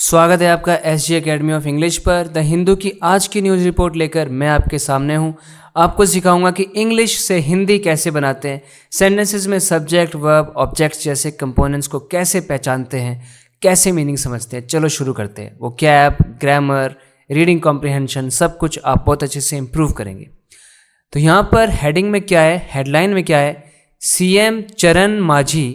स्वागत है आपका S G academy of English पर। द हिंदू की आज की न्यूज़ रिपोर्ट लेकर मैं आपके सामने हूं। आपको सिखाऊंगा कि इंग्लिश से हिंदी कैसे बनाते हैं, सेंटेंसेस में सब्जेक्ट वर्ब ऑब्जेक्ट्स जैसे कंपोनेंट्स को कैसे पहचानते हैं, कैसे मीनिंग समझते हैं। चलो शुरू करते हैं। वो कैब, ग्रामर, रीडिंग कॉम्प्रिहेंशन सब कुछ आप बहुत अच्छे से इम्प्रूव करेंगे। तो यहाँ पर हेडिंग में क्या है, हेडलाइन में क्या है, सीएम चरण मांझी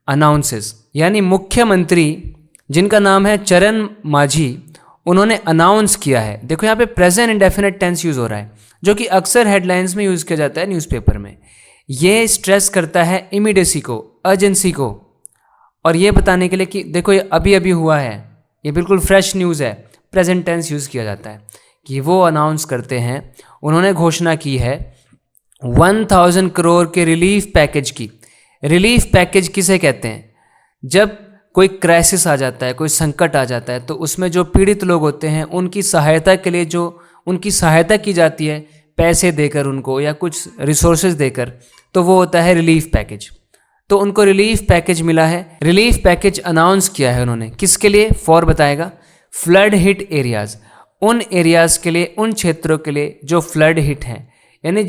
अनाउंसेस, यानी मुख्यमंत्री जिनका नाम है चरण मांझी, उन्होंने अनाउंस किया है। देखो यहाँ पे प्रेजेंट इंडेफिनिट टेंस यूज़ हो रहा है, जो कि अक्सर हेडलाइंस में यूज़ किया जाता है न्यूज़पेपर में। ये स्ट्रेस करता है इमीडिएसी को, अर्जेंसी को, और ये बताने के लिए कि देखो ये अभी अभी हुआ है, ये बिल्कुल फ्रेश न्यूज़ है। प्रेजेंट टेंस यूज़ किया जाता है कि वो अनाउंस करते हैं, उन्होंने घोषणा की है 1000 करोड़ के रिलीफ पैकेज की। रिलीफ पैकेज किसे कहते हैं? जब कोई क्राइसिस आ जाता है, कोई संकट आ जाता है, तो उसमें जो पीड़ित लोग होते हैं उनकी सहायता के लिए जो उनकी सहायता की जाती है पैसे देकर उनको या कुछ रिसोर्सेज देकर, तो वो होता है रिलीफ पैकेज। तो उनको रिलीफ पैकेज मिला है। रिलीफ पैकेज अनाउंस किया है उन्होंने, किसके लिए? फॉर बताएगा, फ्लड हिट एरियाज़, उन एरियाज़ के लिए, उन क्षेत्रों के लिए जो फ्लड हिट हैं, यानी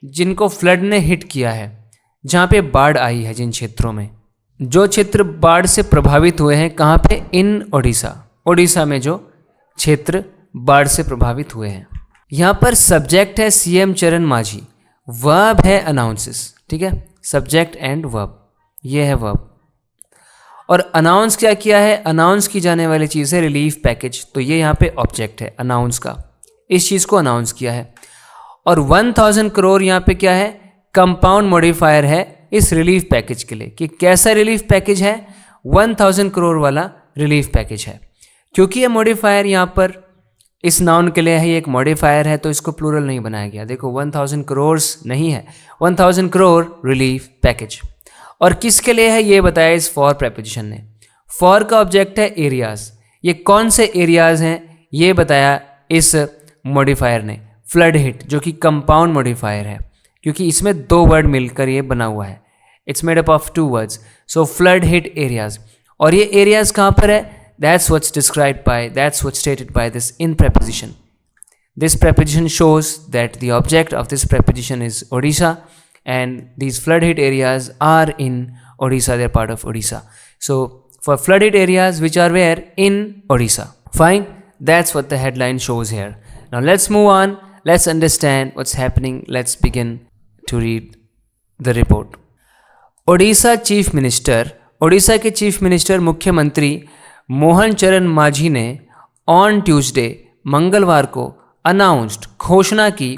जिनको फ्लड ने हिट किया है, जहाँ पे बाढ़ आई है, जिन क्षेत्रों में, जो क्षेत्र बाढ़ से प्रभावित हुए हैं, कहाँ पे? इन ओडिशा, ओडिशा में जो क्षेत्र बाढ़ से प्रभावित हुए हैं। यहाँ पर सब्जेक्ट है सीएम चरण मांझी, वर्ब है अनाउंसेस, ठीक है, सब्जेक्ट एंड वर्ब, ये है वर्ब। और अनाउंस क्या किया है? अनाउंस की जाने वाली चीज़ है रिलीफ पैकेज, तो ये यहाँ पे ऑब्जेक्ट है अनाउंस का, इस चीज़ को अनाउंस किया है। और 1000 करोड़ यहाँ पे क्या है? कंपाउंड मॉडिफायर है इस रिलीफ पैकेज के लिए, कि कैसा रिलीफ पैकेज है? 1000 करोड़ वाला रिलीफ पैकेज है। क्योंकि ये मॉडिफायर यहाँ पर इस नाउन के लिए है, ये एक मॉडिफायर है, तो इसको प्लूरल नहीं बनाया गया। देखो 1000 करोड़ नहीं है, 1000 करोड़ रिलीफ पैकेज। और किसके लिए है ये बताया इस फॉर प्रेपोजिशन ने। फॉर का ऑब्जेक्ट है एरियाज, ये कौन से एरियाज हैं ये बताया इस मॉडिफायर ने। फ्लड हिट, जो कि कंपाउंड मॉडिफायर है, क्योंकि इसमें दो वर्ड मिलकर ये बना हुआ है, it's made up of 2 words. So flood hit areas, और ये एरियाज कहाँ पर है? That's what's described bye, that's what's stated by this in preposition. This preposition shows that the object of this preposition is Odisha, and these flood hit areas are in Odisha, they're part of Odisha. So for flood hit areas which are where? In Odisha. Fine, that's what the headline shows here. Now let's move on, let's understand what's happening, let's begin to read the report. Odisha chief minister, Odisha के chief minister मुख्यमंत्री मोहन चरण मांझी ने on Tuesday, मंगलवार को announced, घोषणा की,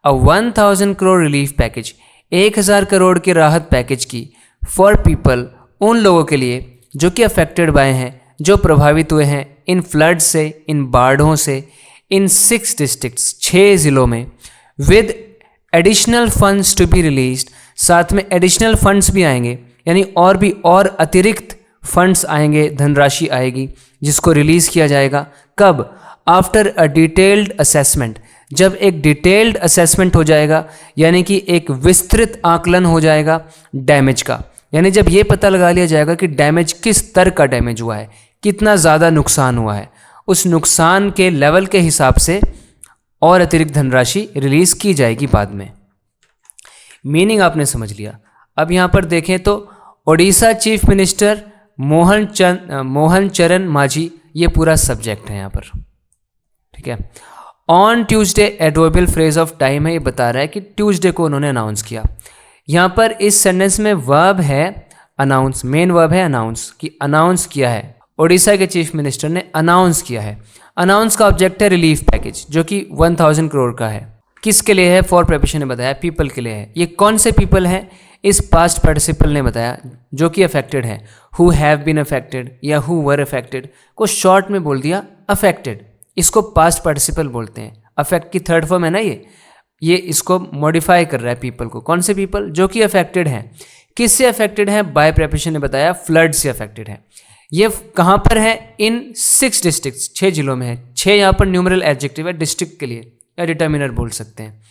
1000 crore relief package, 1000 crore के राहत पैकेज की, फॉर पीपल, उन लोगों के लिए जो कि अफेक्टेड बाय हैं, जो प्रभावित हुए हैं इन फ्लड से, इन बाढ़ों से, इन 6 डिस्ट्रिक्ट्स, 6 ज़िलों में, with additional funds to be released, साथ में एडिशनल फंड्स भी आएंगे, यानी और अतिरिक्त फंड्स आएंगे, धनराशि आएगी जिसको रिलीज़ किया जाएगा। कब? आफ्टर अ डिटेल्ड असेसमेंट, जब एक डिटेल्ड असेसमेंट हो जाएगा, यानी कि एक विस्तृत आकलन हो जाएगा डैमेज का, यानी जब ये पता लगा लिया जाएगा कि डैमेज किस स्तर का डैमेज हुआ है, कितना ज़्यादा नुकसान हुआ है, उस नुकसान के लेवल के हिसाब से और अतिरिक्त धनराशि रिलीज़ की जाएगी बाद में। मीनिंग आपने समझ लिया। अब यहाँ पर देखें तो ओडिशा चीफ मिनिस्टर मोहन चरण मांझी, ये पूरा सब्जेक्ट है यहाँ पर, ठीक है। On Tuesday adverbial phrase of time है, ये बता रहा है कि ट्यूसडे को उन्होंने अनाउंस किया। यहाँ पर इस सेंटेंस में वर्ब है अनाउंस, मेन वर्ब है अनाउंस, कि अनाउंस किया है, ओडिशा के चीफ मिनिस्टर ने अनाउंस किया है। अनाउंस का ऑब्जेक्ट है रिलीफ पैकेज, जो कि 1000 करोड़ का है। किसके लिए है? फॉर प्रेपोजिशन ने बताया पीपल के लिए है। ये कौन से पीपल हैं? इस पास्ट पार्टिसिपल ने बताया जो कि अफेक्टेड है, हु हैव बीन अफेक्टेड या हु वर अफेक्टेड को शॉर्ट में बोल दिया अफेक्टेड, इसको पास्ट पार्टिसिपल बोलते हैं। अफेक्ट की थर्ड फॉर्म है ना ये इसको मॉडिफाई कर रहा है पीपल को। कौन से पीपल? जो कि अफेक्टेड हैं। किससे अफेक्टेड है? बाय प्रेपोजिशन ने बताया फ्लड से अफेक्टेड है। ये कहाँ पर है? इन 6 डिस्ट्रिक्ट्स, 6 जिलों में है। 6 यहाँ पर न्यूमरल एडजेक्टिव है डिस्ट्रिक्ट के लिए, या डिटर्मिनर बोल सकते हैं।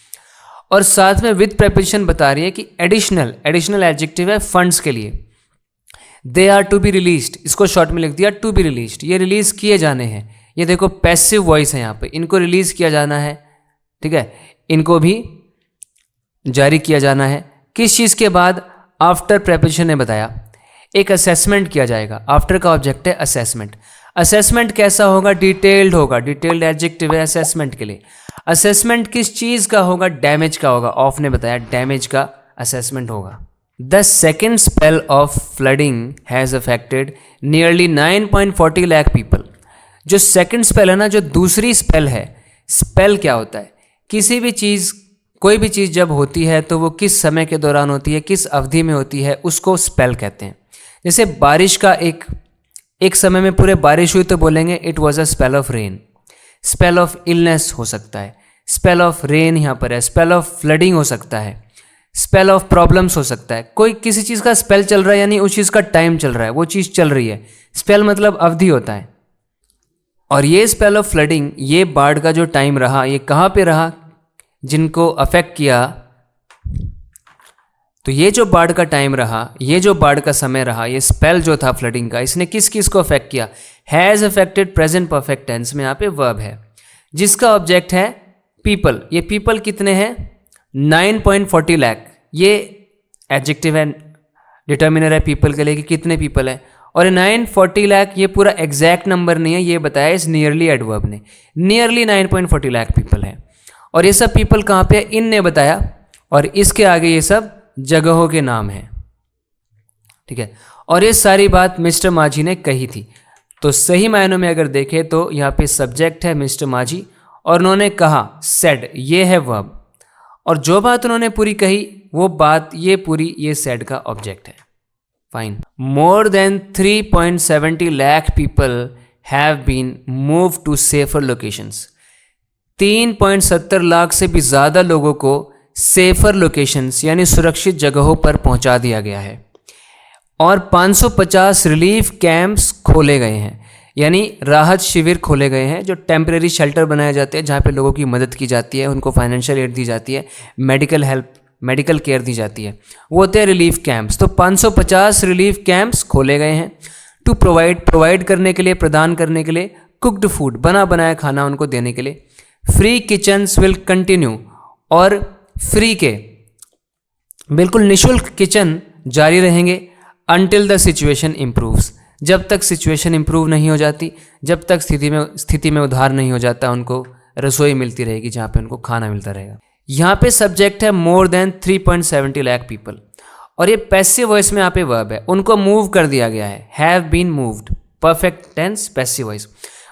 और साथ में विद प्रेपोजिशन बता रही है कि एडिशनल एडजेक्टिव है फंड्स के लिए। They are to be released, इसको शॉर्ट में लिख दिया टू बी रिलीज्ड, ये रिलीज किए जाने हैं। ये देखो पैसिव वॉइस है यहाँ पे, इनको रिलीज किया जाना है, ठीक है, इनको भी जारी किया जाना है। किस चीज़ के बाद? आफ्टर प्रेपोजिशन ने बताया एक असेसमेंट किया जाएगा। आफ्टर का ऑब्जेक्ट है असेसमेंट। असेसमेंट कैसा होगा? डिटेल्ड होगा, डिटेल्ड एडजेक्टिव है असेसमेंट के लिए। असेसमेंट किस चीज़ का होगा? डैमेज का होगा। ऑफ ने बताया डैमेज का असेसमेंट होगा। The second spell of flooding has affected nearly 9.40 lakh people. जो सेकेंड स्पेल है ना, जो दूसरी स्पेल है, स्पेल क्या होता है? किसी भी चीज़, कोई भी चीज़ जब होती है तो वो किस समय के दौरान होती है, किस अवधि में होती है, उसको स्पेल कहते हैं। जैसे बारिश का एक समय में पूरे बारिश हुई तो बोलेंगे it was a spell of rain. Spell of illness हो सकता है, स्पेल ऑफ रेन यहाँ पर है, स्पेल ऑफ फ्लडिंग हो सकता है, स्पेल ऑफ प्रॉब्लम्स हो सकता है। कोई किसी चीज़ का स्पेल चल रहा है यानी उस चीज़ का टाइम चल रहा है, वो चीज़ चल रही है। स्पेल मतलब अवधि होता है। और ये स्पेल ऑफ फ्लडिंग, ये बाढ़ का जो टाइम रहा, ये कहाँ पे रहा? जिनको अफेक्ट किया, तो ये जो बाढ़ का टाइम रहा, ये जो बाढ़ का समय रहा, ये स्पेल जो था फ्लडिंग का, इसने किस किस को अफेक्ट किया? Has affected present perfect tense में यहाँ पे वर्ब है, जिसका ऑब्जेक्ट है पीपल। ये पीपल कितने हैं? 9.40 लाख। ये एडजेक्टिव है, डिटर्मिनर है पीपल के लिए कि कितने पीपल है। और 940 लाख ये पूरा एग्जैक्ट नंबर नहीं है, ये बताया इस नियरली एडवर्ब ने। नियरली 9.40 लाख पीपल है। और ये सब पीपल कहाँ पे है? इन ने बताया। और इसके आगे ये सब जगहों के नाम हैं, ठीक है। और ये सारी बात मिस्टर माझी ने कही थी। तो सही मायनों में अगर देखें तो यहाँ पे सब्जेक्ट है मिस्टर माझी और उन्होंने कहा, सेड, ये है वर्ब। और जो बात उन्होंने पूरी कही वो बात ये पूरी, ये सेड का ऑब्जेक्ट है। Fine. More than 3.70 lakh people have been move to safer locations. 3.70 lakh से भी ज़्यादा लोगों को सेफर लोकेशंस यानी सुरक्षित जगहों पर पहुंचा दिया गया है। और 550 रिलीफ कैंप्स खोले गए हैं, यानी राहत शिविर खोले गए हैं, जो टेम्परेरी शेल्टर बनाए जाते हैं जहाँ पे लोगों की मदद की जाती है, उनको फाइनेंशियल एड दी जाती है, मेडिकल हेल्प, मेडिकल केयर दी जाती है, वो होते हैं रिलीफ कैंप्स। तो 550 रिलीफ कैंप्स खोले गए हैं टू प्रोवाइड करने के लिए, प्रदान करने के लिए, कुक्ड फूड, बना बनाया खाना उनको देने के लिए। फ्री किचन्स विल कंटिन्यू, और फ्री के बिल्कुल निःशुल्क किचन जारी रहेंगे अनटिल द सिचुएशन इम्प्रूव्स, जब तक सिचुएशन इम्प्रूव नहीं हो जाती, जब तक स्थिति में उधार नहीं हो जाता, उनको रसोई मिलती रहेगी जहाँ पे उनको खाना मिलता रहेगा। यहाँ पे सब्जेक्ट है मोर देन 3.70 लाख पीपल, और ये पैसिव वॉइस में यहाँ पे वर्ब है, उनको मूव कर दिया गया है, have been moved, perfect tense passive voice.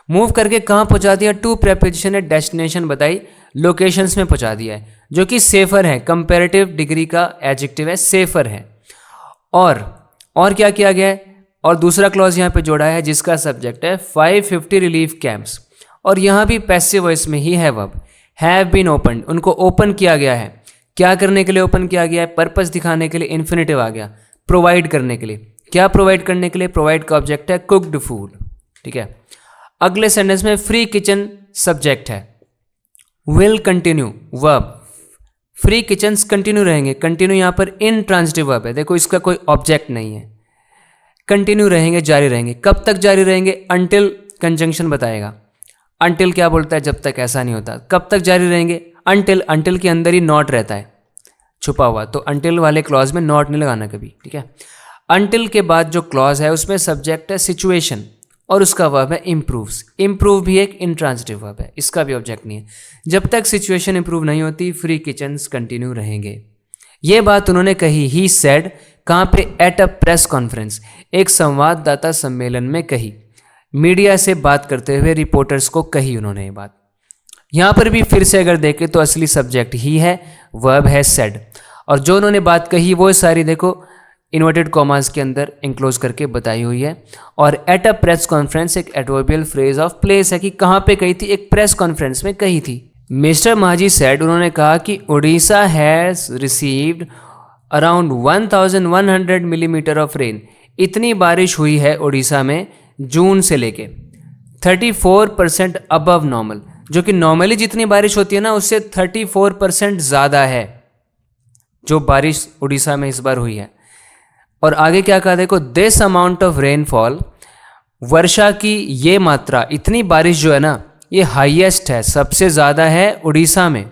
Move करके कहाँ पहुँचा दिया? टू प्रेपोजिशन है, डेस्टिनेशन बताई, लोकेशंस में पहुँचा दिया है, जो कि सेफर है, कंपैरेटिव डिग्री का एडजेक्टिव है, सेफर है। और क्या किया गया है? और दूसरा क्लॉज यहाँ पे जोड़ा है जिसका सब्जेक्ट है 550 रिलीफ कैंप्स, और यहाँ भी पैसिव वॉइस में ही है वर्ब, हैव बीन ओपन, उनको ओपन किया गया है। क्या करने के लिए ओपन किया गया है? पर्पस दिखाने के लिए इन्फिनेटिव आ गया, प्रोवाइड करने के लिए। क्या प्रोवाइड करने के लिए? प्रोवाइड का ऑब्जेक्ट है कुक्ड फूड, ठीक है। अगले सेंटेंस में फ्री किचन सब्जेक्ट है, will continue verb, free kitchens continue रहेंगे। कंटिन्यू यहाँ पर इंट्रांजिटिव वर्ब है, देखो इसका कोई ऑब्जेक्ट नहीं है। कंटिन्यू रहेंगे, जारी रहेंगे। कब तक जारी रहेंगे? अनटिल कंजंक्शन बताएगा। अनटिल क्या बोलता है? जब तक, ऐसा नहीं होता। कब तक जारी रहेंगे? अनटिल, अनटिल के अंदर ही नॉट रहता है छुपा हुआ, तो अनटिल वाले क्लॉज में नॉट नहीं लगाना कभी, ठीक है। अनटिल के बाद जो क्लॉज है उसमें सब्जेक्ट है सिचुएशन और उसका वर्ब है इम्प्रूव्स। इम्प्रूव भी एक इंट्रांजिटिव वर्ब है, इसका भी ऑब्जेक्ट नहीं है। जब तक सिचुएशन इम्प्रूव नहीं होती फ्री किचन्स कंटिन्यू रहेंगे। ये बात उन्होंने कही, ही सेड, कहाँ पे? एट अ प्रेस कॉन्फ्रेंस, एक संवाददाता सम्मेलन में कही। मीडिया से बात करते हुए रिपोर्टर्स को कही उन्होंने ये बात। यहाँ पर भी फिर से अगर देखें तो असली सब्जेक्ट ही है, वर्ब है सेड, और जो उन्होंने बात कही वो सारी देखो इन्वर्टेड कॉमास के अंदर इंक्लोज करके बताई हुई है। और एट अ प्रेस कॉन्फ्रेंस एक एडवर्बियल फ्रेज ऑफ प्लेस है कि कहाँ पे कही थी? एक प्रेस कॉन्फ्रेंस में कही थी। मिस्टर माझी सेड, उन्होंने कहा कि Orissa has received around 1100 millimetre of rain. इतनी बारिश हुई है उड़ीसा में जून से लेके 34% अबव नॉर्मल, जो कि नॉर्मली जितनी बारिश होती है ना उससे 34% ज़्यादा है जो बारिश उड़ीसा में इस बार हुई है। और आगे क्या कहा देखो, दिस अमाउंट ऑफ रेनफॉल, वर्षा की ये मात्रा, इतनी बारिश जो है ना, ये हाईएस्ट है, सबसे ज़्यादा है उड़ीसा में,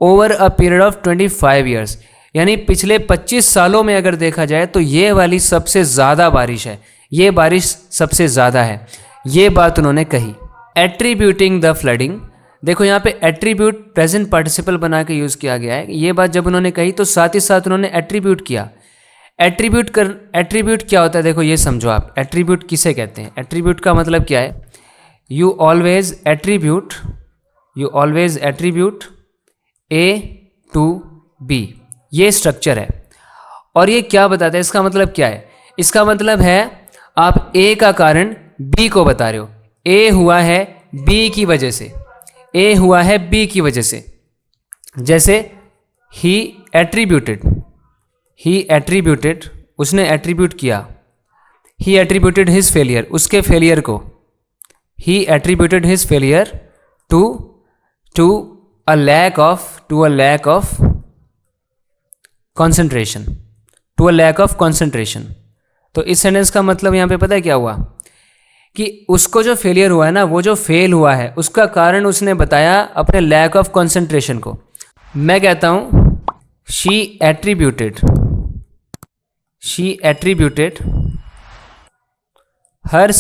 over a period of 25 years, यानी पिछले 25 सालों में अगर देखा जाए तो ये वाली सबसे ज़्यादा बारिश है, ये बारिश सबसे ज़्यादा है, ये बात उन्होंने कही। एट्रीब्यूटिंग द फ्लडिंग, देखो यहाँ पे एट्रीब्यूट प्रेजेंट पार्टिसिपल बना के यूज़ किया गया है। ये बात जब उन्होंने कही तो साथ ही साथ उन्होंने एट्रीब्यूट किया। एट्रीब्यूट क्या होता है देखो, ये समझो आप, एट्रीब्यूट किसे कहते हैं। एट्रीब्यूट का मतलब क्या है, you always attribute A to B, ये स्ट्रक्चर है। और ये क्या बताता है, इसका मतलब क्या है, इसका मतलब है आप ए का कारण बी को बता रहे हो। ए हुआ है बी की वजह से, ए हुआ है बी की वजह से। जैसे ही एट्रीब्यूटेड, उसने एट्रीब्यूट किया, ही एट्रीब्यूटेड हिज फेलियर, उसके फेलियर को, he attributed his failure to a lack of concentration. तो इस सेंटेंस का मतलब यहाँ पे पता है क्या हुआ, कि उसको जो फेलियर हुआ है ना, वो जो फेल हुआ है, उसका कारण उसने बताया अपने लैक ऑफ कंसंट्रेशन को। मैं कहता हूँ she attributed her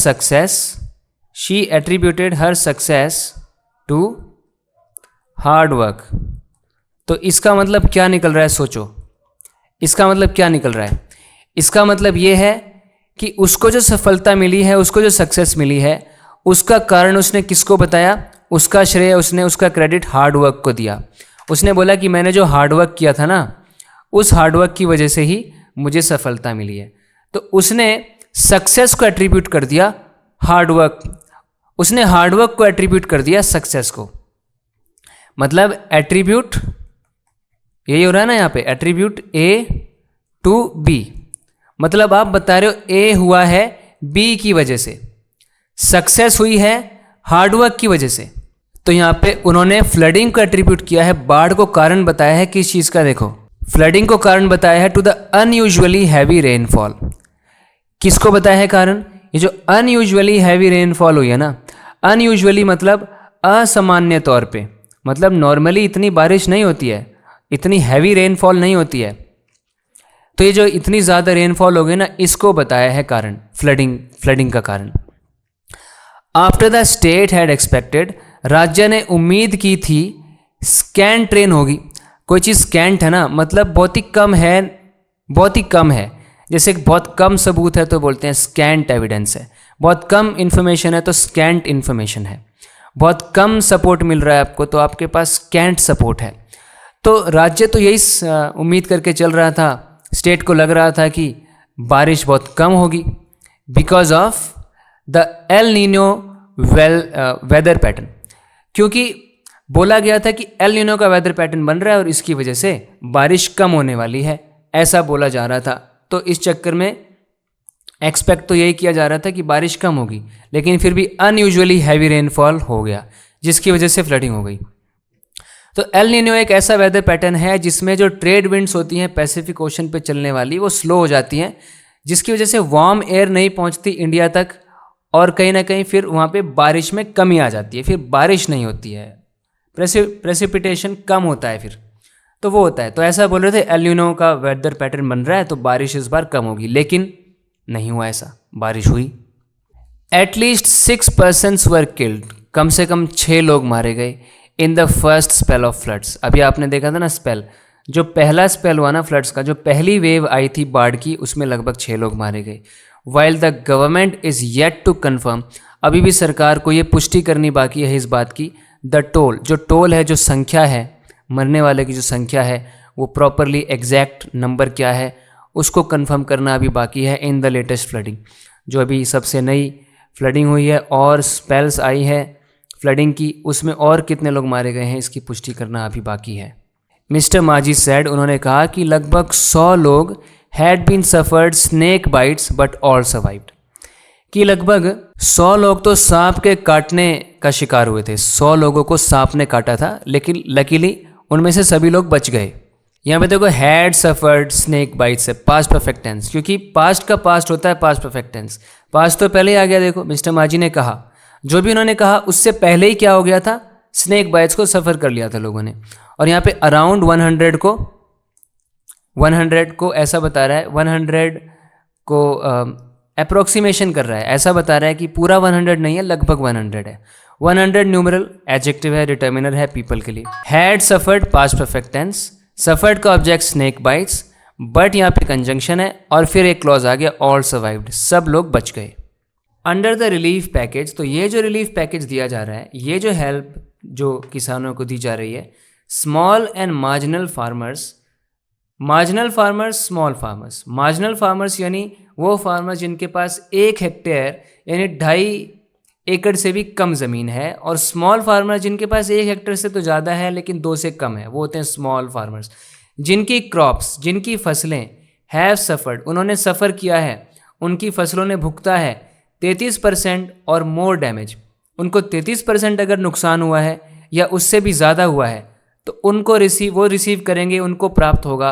success to hard work. तो इसका मतलब क्या निकल रहा है, सोचो, इसका मतलब क्या निकल रहा है। इसका मतलब ये है कि उसको जो सफलता मिली है, उसको जो सक्सेस मिली है, उसका कारण उसने किसको बताया, उसका श्रेय उसने, उसका क्रेडिट हार्ड वर्क को दिया। उसने बोला कि मैंने जो हार्ड वर्क किया था ना, उस हार्ड वर्क की वजह से ही मुझे सफलता मिली है। तो उसने सक्सेस को एट्रीब्यूट कर दिया हार्ड वर्क, उसने हार्ड वर्क को एट्रीब्यूट कर दिया सक्सेस को। मतलब एट्रीब्यूट यही हो रहा है ना यहाँ पे, एट्रीब्यूट ए टू बी, मतलब आप बता रहे हो ए हुआ है बी की वजह से, सक्सेस हुई है हार्डवर्क की वजह से। तो यहाँ पे उन्होंने फ्लडिंग को एट्रीब्यूट किया है, बाढ़ को कारण बताया है किस चीज़ का, देखो फ्लडिंग को कारण बताया है to the unusually heavy rainfall. किसको बताया है कारण, ये जो अनयूजुअली हैवी रेनफॉल हुई है ना, अनयूजुअली मतलब असामान्य तौर पे, मतलब नॉर्मली इतनी बारिश नहीं होती है, इतनी हैवी रेनफॉल नहीं होती है। तो ये जो इतनी ज़्यादा रेनफॉल हो गई ना, इसको बताया है कारण, फ्लडिंग का कारण। After the state had expected, राज्य ने उम्मीद की थी स्कैंट रेन होगी। कोई चीज़ स्कैंट है ना, मतलब बहुत ही कम है। जैसे बहुत कम सबूत है तो बोलते हैं स्कैंट एविडेंस है, बहुत कम इन्फॉर्मेशन है तो स्कैंट इन्फॉर्मेशन है, बहुत कम सपोर्ट मिल रहा है आपको तो आपके पास स्कैंट सपोर्ट है। तो राज्य तो यही उम्मीद करके चल रहा था, स्टेट को लग रहा था कि बारिश बहुत कम होगी because of the El Nino weather pattern, क्योंकि बोला गया था कि एल नीनो का वेदर पैटर्न बन रहा है और इसकी वजह से बारिश कम होने वाली है, ऐसा बोला जा रहा था। तो इस चक्कर में एक्सपेक्ट तो यही किया जा रहा था कि बारिश कम होगी, लेकिन फिर भी अनयूजुअली हैवी रेनफॉल हो गया जिसकी वजह से फ्लडिंग हो गई। तो एल नीनो एक ऐसा वेदर पैटर्न है जिसमें जो ट्रेड विंड्स होती हैं पैसिफिक ओशन पे चलने वाली, वो स्लो हो जाती हैं, जिसकी वजह से वार्म एयर नहीं पहुंचती इंडिया तक और कहीं ना कहीं फिर वहाँ पे बारिश में कमी आ जाती है, फिर बारिश नहीं होती है, प्रेसिपिटेशन कम होता है, फिर तो वो होता है। तो ऐसा बोल रहे थे एल नीनो का वेदर पैटर्न बन रहा है तो बारिश इस बार कम होगी, लेकिन नहीं हुआ ऐसा, बारिश हुई। एटलीस्ट 6 persons वर किल्ड, कम से कम 6 लोग मारे गए in the first spell of floods. अभी आपने देखा था ना स्पेल, जो पहला स्पेल हुआ ना फ्लड्स का, जो पहली वेव आई थी बाढ़ की, उसमें लगभग 6 लोग मारे गए। While the government is yet to confirm, अभी भी सरकार को ये पुष्टि करनी बाकी है इस बात की, द टोल, जो टोल है, जो संख्या है, मरने वाले की जो संख्या है, वो प्रॉपरली एग्जैक्ट नंबर क्या है उसको कंफर्म करना अभी बाकी है। इन द लेटेस्ट फ्लडिंग, जो अभी सबसे नई फ्लडिंग हुई है और स्पेल्स आई है फ्लडिंग की, उसमें और कितने लोग मारे गए हैं इसकी पुष्टि करना अभी बाकी है। मिस्टर माजी सैड, उन्होंने कहा कि लगभग 100 लोग had been suffered snake bites but all survived, कि लगभग 100 लोग तो सांप के काटने का शिकार हुए थे। 100 लोगों को सांप ने काटा था, लेकिन लकीली उनमें से सभी लोग बच गए। यहाँ पे देखो हैड सफर्ड स्नेक बाइट से पास्ट परफेक्ट टेंस, क्योंकि पास्ट का पास्ट होता है पास्ट परफेक्ट टेंस। पास्ट तो पहले ही आ गया, देखो मिस्टर माजी ने कहा, जो भी उन्होंने कहा उससे पहले ही क्या हो गया था, स्नेक बाइट्स को सफ़र कर लिया था लोगों ने। और यहाँ पे अराउंड 100 को ऐसा बता रहा है, 100 को अप्रोक्सीमेशन कर रहा है, ऐसा बता रहा है कि पूरा 100 नहीं है, लगभग 100 है। 100 न्यूमरल एडजेक्टिव है, डिटर्मिनर है पीपल के लिए। Had suffered past perfect tense, suffered का ऑब्जेक्ट स्नेक बाइट्स, बट यहाँ पे कंजंक्शन है और फिर एक क्लॉज आ गया ऑल सर्वाइव्ड, सब लोग बच गए। अंडर द रिलीफ पैकेज, तो ये जो रिलीफ पैकेज दिया जा रहा है, ये जो हेल्प जो किसानों को दी जा रही है, small and marginal farmers, marginal farmers, small farmers. Marginal farmers यानी वो फार्मर्स जिनके पास 1 हेक्टेयर यानी 2.5 एकड़ से भी कम ज़मीन है, और स्मॉल फार्मर जिनके पास 1 हेक्टेयर से तो ज़्यादा है लेकिन 2 से कम है, वो होते हैं स्मॉल फार्मर्स। जिनकी क्रॉप्स, जिनकी फसलें हैव सफ़र्ड, उन्होंने सफ़र किया है, उनकी फसलों ने भुगता है 33% और मोर डैमेज, उनको 33% अगर नुकसान हुआ है या उससे भी ज़्यादा हुआ है तो उनको रिसीव करेंगे, उनको प्राप्त होगा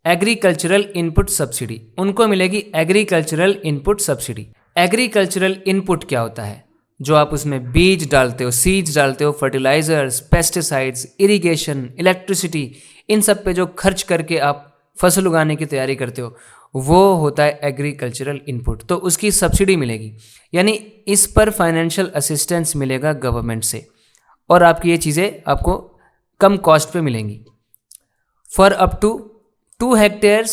एग्रीकल्चरल इनपुट सब्सिडी, उनको मिलेगी agricultural input subsidy. Agricultural input क्या होता है, जो आप उसमें बीज डालते हो, सीड्स डालते हो, फर्टिलाइजर्स, पेस्टिसाइड्स, इरिगेशन, इलेक्ट्रिसिटी, इन सब पे जो खर्च करके आप फसल उगाने की तैयारी करते हो, वो होता है एग्रीकल्चरल इनपुट। तो उसकी सब्सिडी मिलेगी, यानी इस पर फाइनेंशियल असिस्टेंस मिलेगा गवर्नमेंट से, और आपकी ये चीज़ें आपको कम कॉस्ट पे मिलेंगी। For up to 2 hectares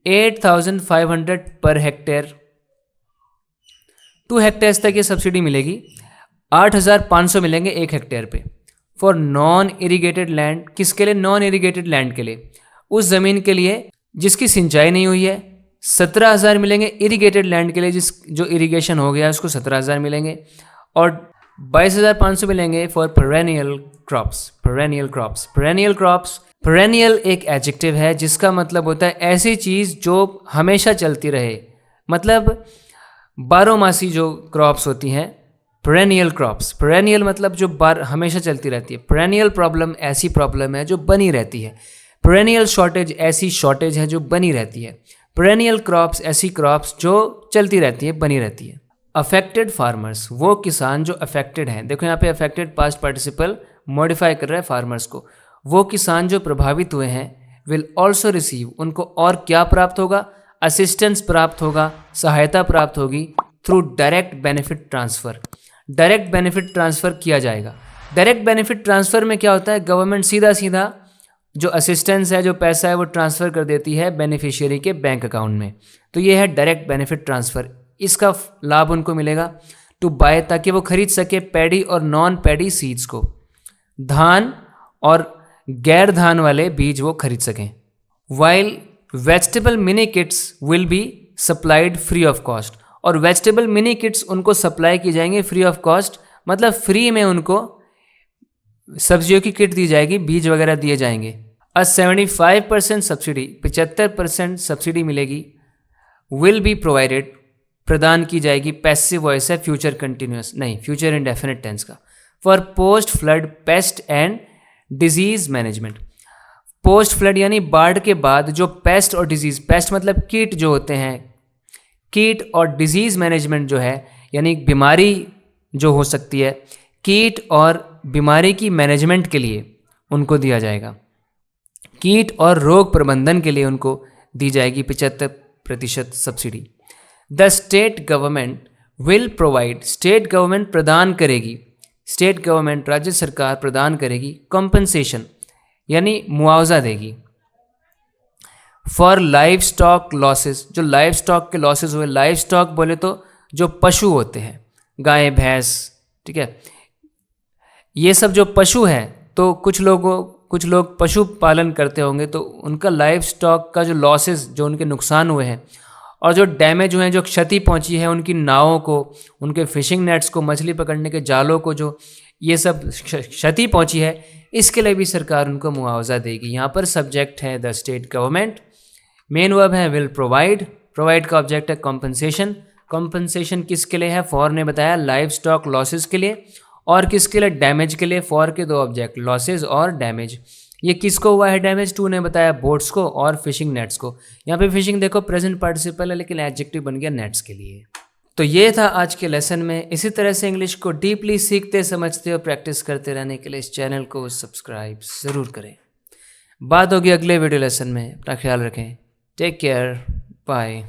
8,500 per hectare, 2 hectares तक ये सब्सिडी मिलेगी, 8,500 मिलेंगे 1 हेक्टेयर पे। फॉर नॉन इरीगेटेड लैंड, किसके लिए, नॉन इरीगेटेड लैंड के लिए, उस ज़मीन के लिए जिसकी सिंचाई नहीं हुई है, 17,000 मिलेंगे। इरीगेटेड लैंड के लिए जो इरीगेशन हो गया है उसको 17,000 मिलेंगे, और 22,500 मिलेंगे फॉर पेरेनियल क्रॉप्स। पेरेनियल एक एडजेक्टिव है जिसका मतलब होता है ऐसी चीज़ जो हमेशा चलती रहे, मतलब बारहमासी जो क्रॉप्स होती हैं, पेरेनियल क्रॉप्स। पेरेनियल मतलब जो हमेशा चलती रहती है। पेरेनियल प्रॉब्लम ऐसी प्रॉब्लम है जो बनी रहती है। पेरेनियल शॉर्टेज ऐसी शॉर्टेज है जो बनी रहती है। पेरेनियल क्रॉप्स ऐसी क्रॉप्स जो चलती रहती है, बनी रहती है। अफेक्टेड फार्मर्स, वो किसान जो अफेक्टेड हैं, देखो यहाँ पे अफेक्टेड पास्ट पार्टिसिपल मॉडिफाई कर रहा है फार्मर्स को। वो किसान जो प्रभावित हुए हैं, विल ऑल्सो रिसीव, उनको और क्या प्राप्त होगा, असिस्टेंस प्राप्त होगा, सहायता प्राप्त होगी through direct benefit transfer. Direct benefit transfer किया जाएगा। डायरेक्ट बेनिफिट ट्रांसफ़र में क्या होता है, गवर्नमेंट सीधा जो असिस्टेंस है, जो पैसा है, वो ट्रांसफ़र कर देती है बेनिफिशियरी के बैंक अकाउंट में। तो ये है डायरेक्ट बेनिफिट ट्रांसफ़र। इसका लाभ उनको मिलेगा टू बाय, ताकि वो खरीद सके पैडी और नॉन पैडी सीड्स को, धान और गैर धान वाले बीज वो खरीद सकें। While vegetable mini kits will be supplied free of cost, और वेजिटेबल मिनी किट्स उनको सप्लाई की जाएंगे फ्री ऑफ कॉस्ट, मतलब फ्री में उनको सब्जियों की किट दी जाएगी, बीज वगैरह दिए जाएंगे। 75% सब्सिडी, 75% सब्सिडी मिलेगी। विल बी प्रोवाइडेड, प्रदान की जाएगी। पैसिव वॉइस है, फ्यूचर कंटिन्यूस नहीं, फ्यूचर इंडेफिनिट टेंस का। For post flood paste and disease management. Post flood यानी बाढ़ के बाद जो पेस्ट और डिजीज़, पेस्ट मतलब कीट जो होते हैं, कीट, और डिजीज़ मैनेजमेंट जो है यानी बीमारी जो हो सकती है, कीट और बीमारी की मैनेजमेंट के लिए उनको दिया जाएगा। कीट और रोग प्रबंधन के लिए उनको दी जाएगी 75% subsidy. The state government will provide, state government प्रदान करेगी, स्टेट गवर्नमेंट राज्य सरकार प्रदान करेगी कॉम्पनसेशन यानी मुआवजा देगी। फॉर लाइव स्टॉक लॉसेस, जो लाइव स्टॉक के लॉसेस हुए, लाइव स्टॉक बोले तो जो पशु होते हैं, गाय भैंस, ठीक है, ये सब जो पशु हैं, तो कुछ लोग पशु पालन करते होंगे, तो उनका लाइव स्टॉक का जो लॉसेस, जो उनके नुकसान हुए हैं और जो डैमेज हुए हैं, जो क्षति पहुंची है उनकी नावों को, उनके फिशिंग नेट्स को, मछली पकड़ने के जालों को, जो ये सब क्षति पहुंची है, इसके लिए भी सरकार उनको मुआवजा देगी। यहाँ पर सब्जेक्ट है the state government, main verb है विल प्रोवाइड, प्रोवाइड का ऑब्जेक्ट है कॉम्पनसेशन। कॉम्पनसेशन किसके लिए है, फॉर ने बताया लाइव स्टॉक लॉसेस के लिए, और किसके लिए, डैमेज के लिए। फॉर के 2 ऑब्जेक्ट, लॉसेस और डैमेज। ये किसको हुआ है डैमेज? टू ने बताया बोट्स को और फिशिंग नेट्स को। यहाँ पे फिशिंग देखो प्रेजेंट पार्टिसिपल है लेकिन एडजेक्टिव बन गया नेट्स के लिए। तो ये था आज के लेसन में। इसी तरह से इंग्लिश को डीपली सीखते समझते और प्रैक्टिस करते रहने के लिए इस चैनल को सब्सक्राइब ज़रूर करें। बात होगी अगले वीडियो लेसन में। अपना ख्याल रखें। Take care. बाय।